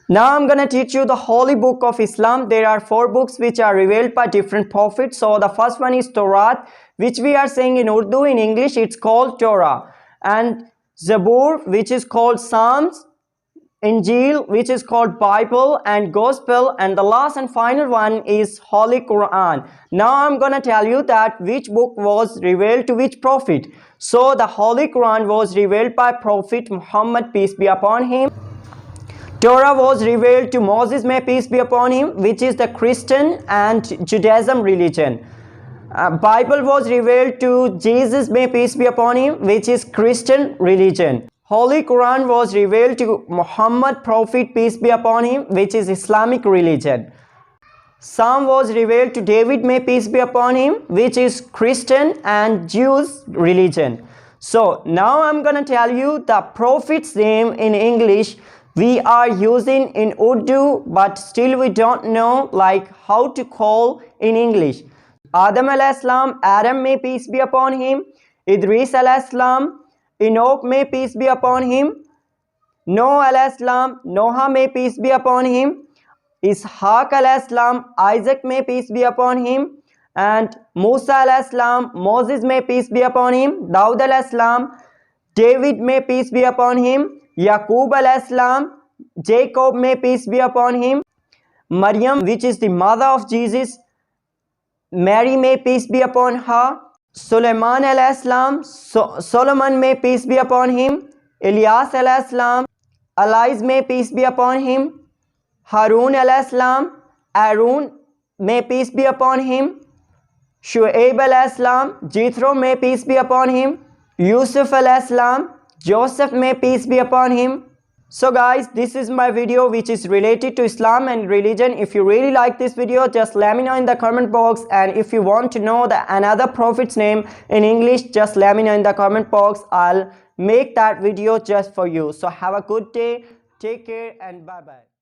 Now I'm gonna teach you the holy book of Islam. There are 4 books which are revealed by different prophets. So the first one is Torah, which we are saying in Urdu. In English it's called Torah. And Zabur, which is called Psalms. Injil, which is called Bible and Gospel, and the last and final one is Holy Quran. Now I'm gonna tell you that which book was revealed to which prophet. So the Holy Quran was revealed by Prophet Muhammad, peace be upon him. Torah was revealed to Moses, may peace be upon him, which is the Christian and Judaism religion. Bible was revealed to Jesus, may peace be upon him, which is Christian religion. Holy Quran was revealed to Muhammad, Prophet, peace be upon him, which is Islamic religion. Psalm was revealed to David, may peace be upon him, which is Christian and Jews religion. So now I'm gonna tell you the prophet's name in English. We are using in Urdu, but still we don't know like how to call in English. Adam alayhi salam, Adam, may peace be upon him. Idris alayhi salam, Enoch, may peace be upon him. Noah alayhi salam, Noah, may peace be upon him. Ishaq alayhi salam, Isaac, may peace be upon him. And Musa alayhi salam, Moses, may peace be upon him. Daud alayhi salam, David, may peace be upon him. Yaqub alayhi salam, Jacob, may peace be upon him. Maryam, which is the mother of Jesus, Mary, may peace be upon her. Sulaiman alayhi salam, Solomon, may peace be upon him. Ilyas alayhi salam, Elias, may peace be upon him. Harun alayhi salam, Aaron, may peace be upon him. Shu'aib alayhi salam, Jethro, may peace be upon him. Yusuf alayhi salam, Joseph, may peace be upon him. So guys, this is my video which is related to Islam and religion. If you really like this video, just let me know in the comment box, and if you want to know another prophet's name in English, just let me know in the comment box. I'll make that video just for you. So have a good day, take care, and bye bye.